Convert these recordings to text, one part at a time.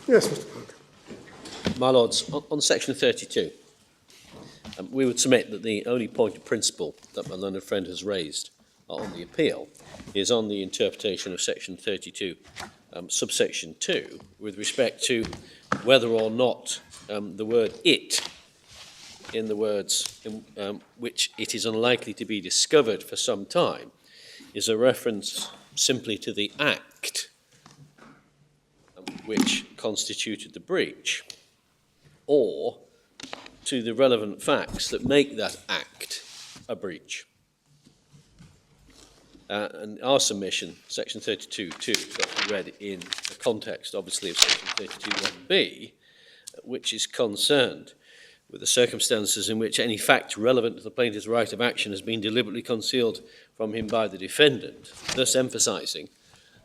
Yes, Mr. Parker. My Lords, on section 32, we would submit that the only point of principle that my learned friend has raised on the appeal is on the interpretation of section 32, subsection 2, with respect to whether or not the word it in the words which it is unlikely to be discovered for some time is a reference simply to the act which constituted the breach, or to the relevant facts that make that act a breach. And our submission, section 32.2, got to be read in the context, obviously, of section 32.1b, which is concerned with the circumstances in which any fact relevant to the plaintiff's right of action has been deliberately concealed from him by the defendant, thus emphasising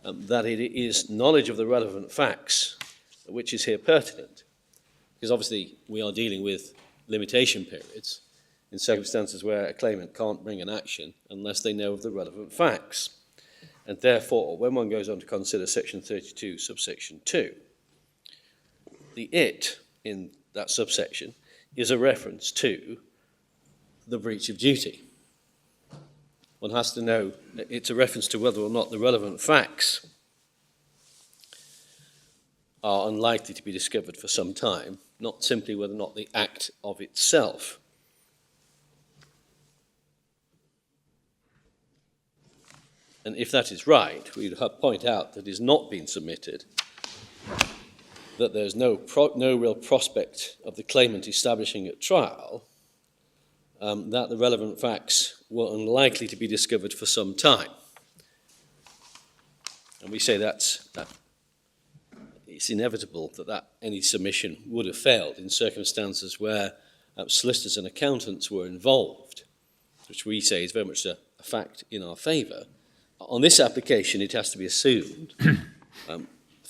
that it is knowledge of the relevant facts which is here pertinent. Because obviously we are dealing with limitation periods in circumstances where a claimant can't bring an action unless they know of the relevant facts. And therefore, when one goes on to consider section 32, subsection 2, the it in that subsection is a reference to the breach of duty. One has to know it's a reference to whether or not the relevant facts are unlikely to be discovered for some time, not simply whether or not the act of itself. And if that is right, we'd point out that it has not been submitted, that there's no real prospect of the claimant establishing at trial that the relevant facts were unlikely to be discovered for some time. And we say that it's inevitable that any submission would have failed in circumstances where solicitors and accountants were involved, which we say is very much a fact in our favour. On this application, it has to be assumed, for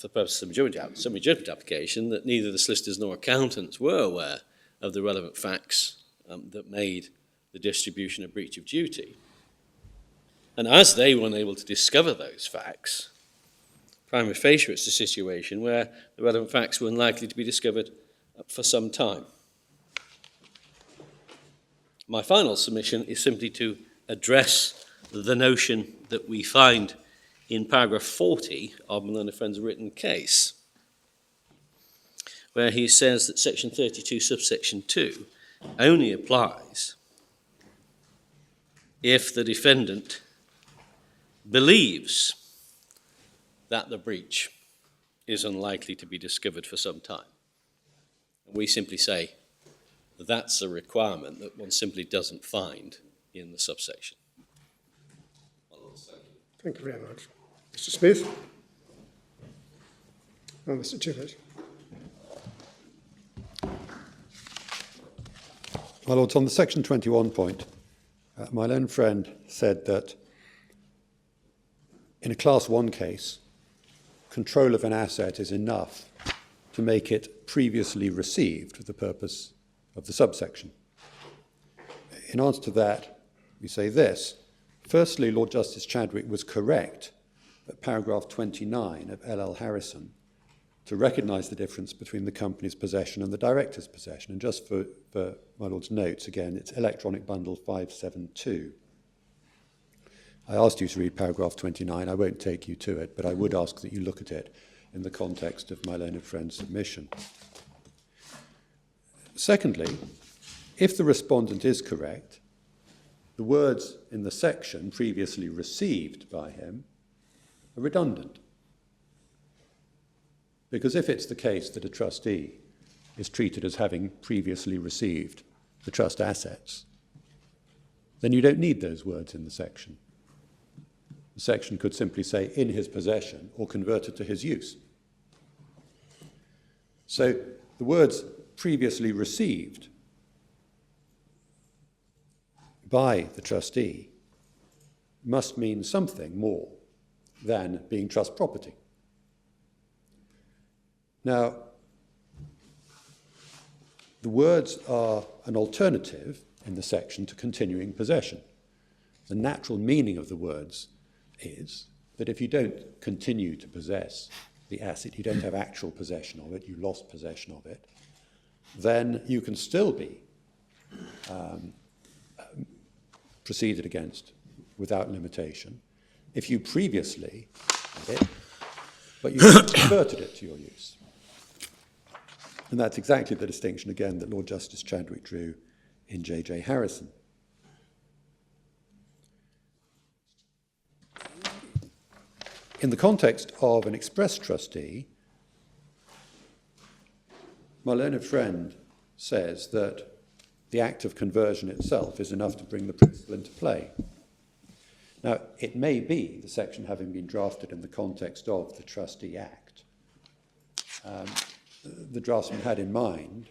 the purpose of summary judgment application, that neither the solicitors nor accountants were aware of the relevant facts that made the distribution a breach of duty. And as they were unable to discover those facts, prima facie it's a situation where the relevant facts were unlikely to be discovered for some time. My final submission is simply to address the notion that we find in paragraph 40 of my learned friend's written case, where he says that section 32, subsection 2, only applies if the defendant believes that the breach is unlikely to be discovered for some time. And we simply say that that's a requirement that one simply doesn't find in the subsection. Thank you very much. Mr. Smith? And Mr. Tippett. My Lords, on the section 21 point, my learned friend said that in a class 1 case, control of an asset is enough to make it previously received for the purpose of the subsection. In answer to that, we say this. Firstly, Lord Justice Chadwick was correct at paragraph 29 of L.L. Harrison to recognise the difference between the company's possession and the director's possession. And just for my Lord's notes, again, it's electronic bundle 572. I asked you to read paragraph 29. I won't take you to it, but I would ask that you look at it in the context of my learned friend's submission. Secondly, if the respondent is correct, the words in the section previously received by him are redundant. Because if it's the case that a trustee is treated as having previously received the trust assets, then you don't need those words in the section. The section could simply say in his possession or converted to his use. So the words previously received by the trustee must mean something more than being trust property. Now, the words are an alternative in the section to continuing possession. The natural meaning of the words is that if you don't continue to possess the asset, you don't have actual possession of it, you lost possession of it, then you can still be proceeded against without limitation if you previously had it, but you converted it to your use. And that's exactly the distinction, again, that Lord Justice Chadwick drew in J.J. Harrison. In the context of an express trustee, my learned friend says that the act of conversion itself is enough to bring the principle into play. Now, it may be, the section having been drafted in the context of the Trustee Act, the draftsman had in mind,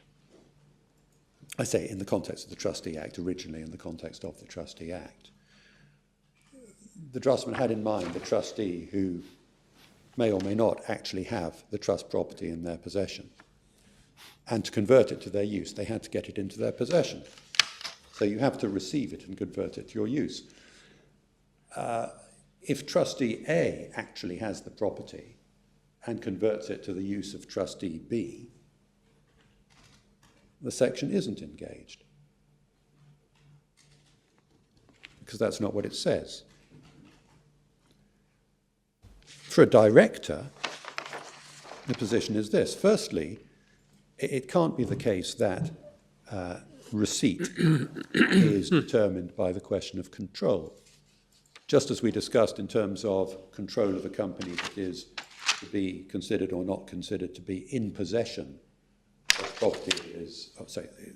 I say in the context of the Trustee Act, originally in the context of the Trustee Act, the draftsman had in mind the trustee who may or may not actually have the trust property in their possession. And to convert it to their use, they had to get it into their possession. So you have to receive it and convert it to your use. If trustee A actually has the property and converts it to the use of trustee B, the section isn't engaged, because that's not what it says. For a director, the position is this. Firstly, it can't be the case that receipt is determined by the question of control. Just as we discussed in terms of control of a company that is to be considered or not considered to be in possession of property that is,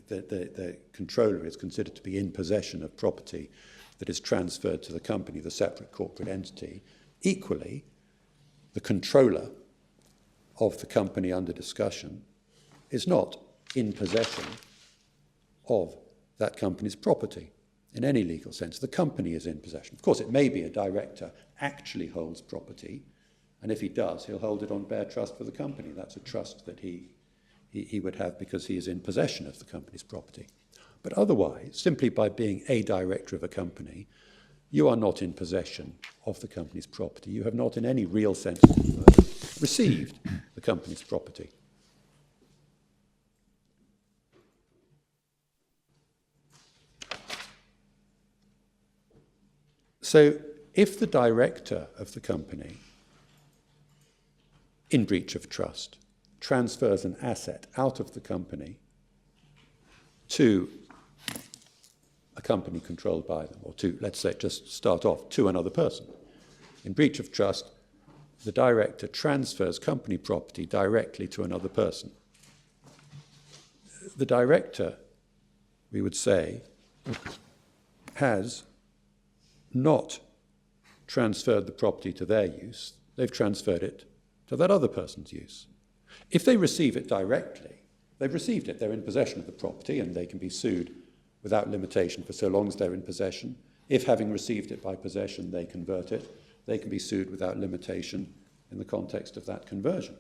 the controller is considered to be in possession of property that is transferred to the company, the separate corporate entity. Equally, the controller of the company under discussion is not in possession of that company's property in any legal sense. The company is in possession. Of course, it may be a director actually holds property, and if he does, he'll hold it on bare trust for the company. That's a trust that he would have because he is in possession of the company's property. But otherwise, simply by being a director of a company, you are not in possession of the company's property. You have not in any real sense received the company's property. So if the director of the company, in breach of trust, transfers an asset out of the company to a company controlled by them, or to, let's say, just start off, to another person. In breach of trust, the director transfers company property directly to another person. The director, we would say, has not transferred the property to their use. They've transferred it to that other person's use. If they receive it directly, they've received it. They're in possession of the property, and they can be sued without limitation for so long as they're in possession. If, having received it by possession, they convert it, they can be sued without limitation in the context of that conversion.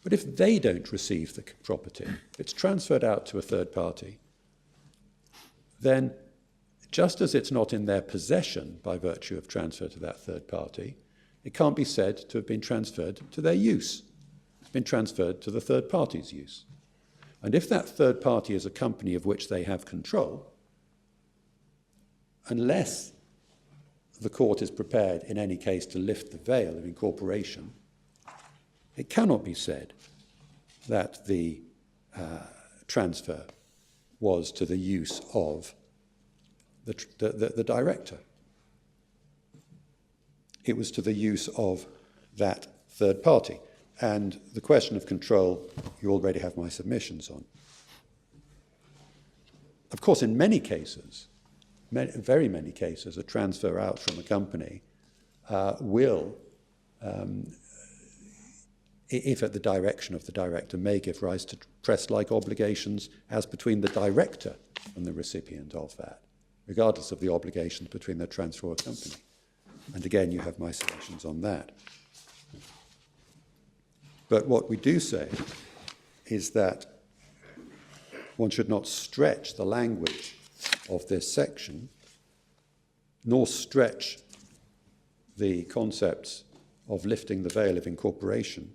But if they don't receive the property, if it's transferred out to a third party, then just as it's not in their possession by virtue of transfer to that third party, it can't be said to have been transferred to their use. It's been transferred to the third party's use. And if that third party is a company of which they have control, unless the court is prepared in any case to lift the veil of incorporation, it cannot be said that the transfer was to the use of the director. It was to the use of that third party. And the question of control, you already have my submissions on. Of course, in many cases, very many cases, a transfer out from a company will, if at the direction of the director, may give rise to trust-like obligations as between the director and the recipient of that, regardless of the obligations between the transferor company. And again, you have my submissions on that. But what we do say is that one should not stretch the language of this section, nor stretch the concepts of lifting the veil of incorporation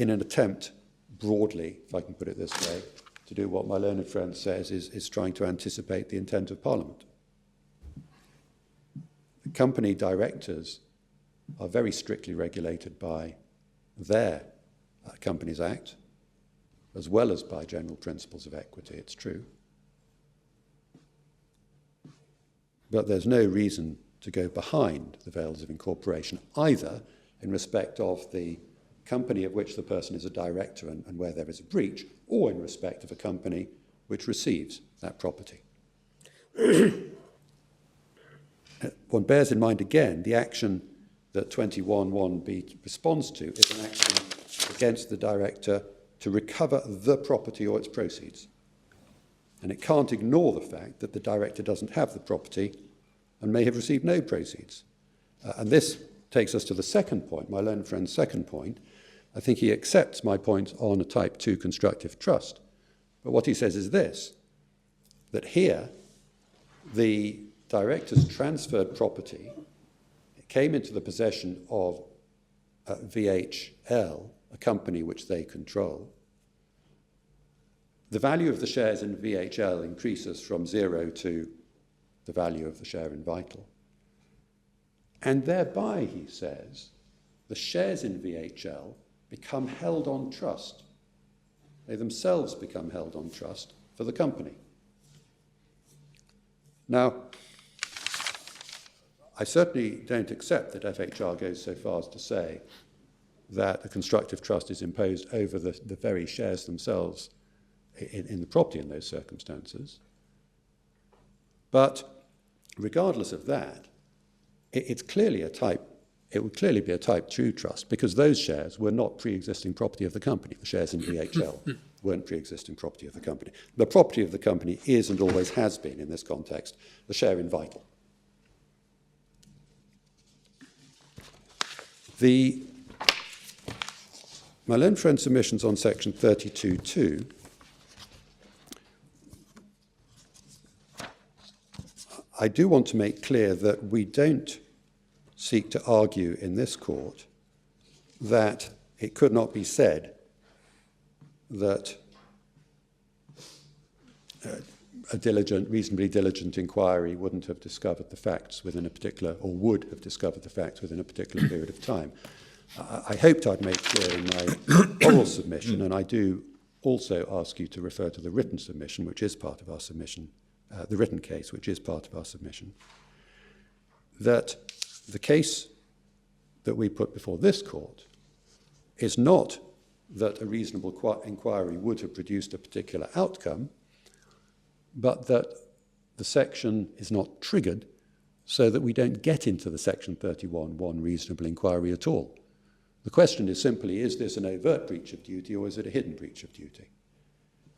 in an attempt broadly, if I can put it this way, to do what my learned friend says is trying to anticipate the intent of Parliament. The company directors are very strictly regulated by their Companies Act, as well as by general principles of equity, it's true. But there's no reason to go behind the veils of incorporation, either in respect of the company of which the person is a director and where there is a breach, or in respect of a company which receives that property. One bears in mind again the action that 21(1)(b) responds to is an action against the director to recover the property or its proceeds. And it can't ignore the fact that the director doesn't have the property and may have received no proceeds. And this takes us to the second point, my learned friend's second point. I think he accepts my point on a type 2 constructive trust. But what he says is this, that here the director's transferred property came into the possession of VHL, a company which they control. The value of the shares in VHL increases from 0 to the value of the share in Vital. And thereby, he says, the shares in VHL become held on trust. They themselves become held on trust for the company. Now, I certainly don't accept that FHR goes so far as to say that a constructive trust is imposed over the very shares themselves in the property in those circumstances. But regardless of that, it would clearly be a type 2 trust, because those shares were not pre-existing property of the company. The shares in VHL weren't pre-existing property of the company. The property of the company is and always has been, in this context, the share in Vital. My learned friend's submissions on section 32(2) I do want to make clear that we don't seek to argue in this court that it could not be said that a reasonably diligent inquiry wouldn't have discovered the facts within a particular, or would have discovered the facts within a particular period of time. I hoped I'd made clear in my oral submission, and I do also ask you to refer to the written submission, which is part of our submission, the written case, which is part of our submission, that the case that we put before this court is not that a reasonable inquiry would have produced a particular outcome, but that the section is not triggered so that we don't get into the section 31(1) reasonable inquiry at all. The question is simply, is this an overt breach of duty or is it a hidden breach of duty?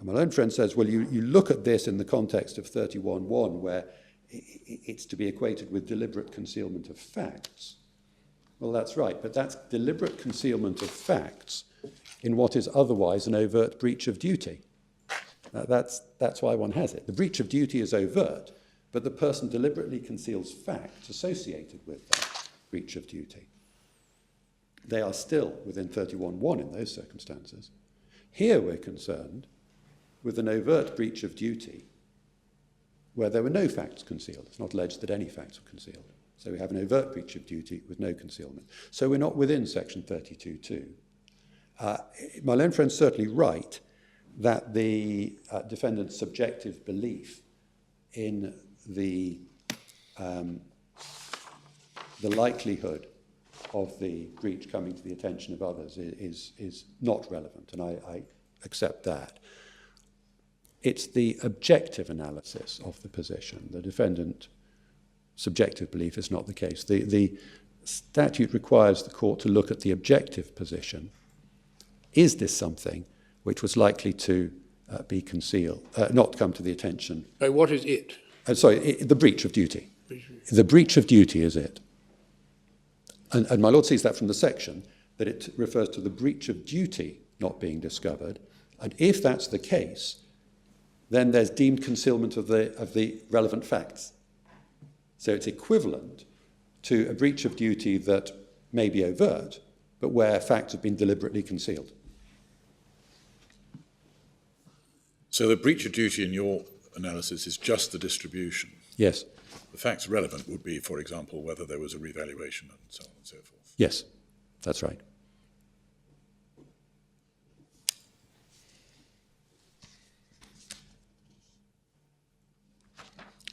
And my own friend says, well, you look at this in the context of 31(1), where it's to be equated with deliberate concealment of facts. Well, that's right, but that's deliberate concealment of facts in what is otherwise an overt breach of duty. That's why one has it. The breach of duty is overt, but the person deliberately conceals facts associated with that breach of duty. They are still within 31(1) in those circumstances. Here we're concerned with an overt breach of duty where there were no facts concealed. It's not alleged that any facts were concealed. So we have an overt breach of duty with no concealment. So we're not within section 32(2). My learned friend's certainly right that the defendant's subjective belief in the likelihood of the breach coming to the attention of others is not relevant, and I accept that. It's the objective analysis of the position. The defendant's subjective belief is not the case. The statute requires the court to look at the objective position. Is this something which was likely to be concealed, not come to the attention? What is it? The breach of duty. The breach of duty is it. And my Lord sees that from the section, that it refers to the breach of duty not being discovered. And if that's the case, then there's deemed concealment of the relevant facts. So it's equivalent to a breach of duty that may be overt, but where facts have been deliberately concealed. So the breach of duty in your analysis is just the distribution. Yes, The facts relevant would be, for example, whether there was a revaluation and so on and so forth. yes, that's right.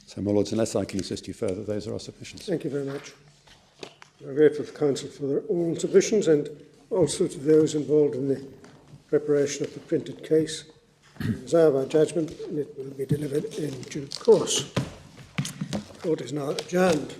So, my lords, unless I can assist you further, those are our submissions. Thank you very much. I'm grateful to council for their own submissions and also to those involved in the preparation of the printed case. We reserve our judgment and it will be delivered in due course. Court is now adjourned.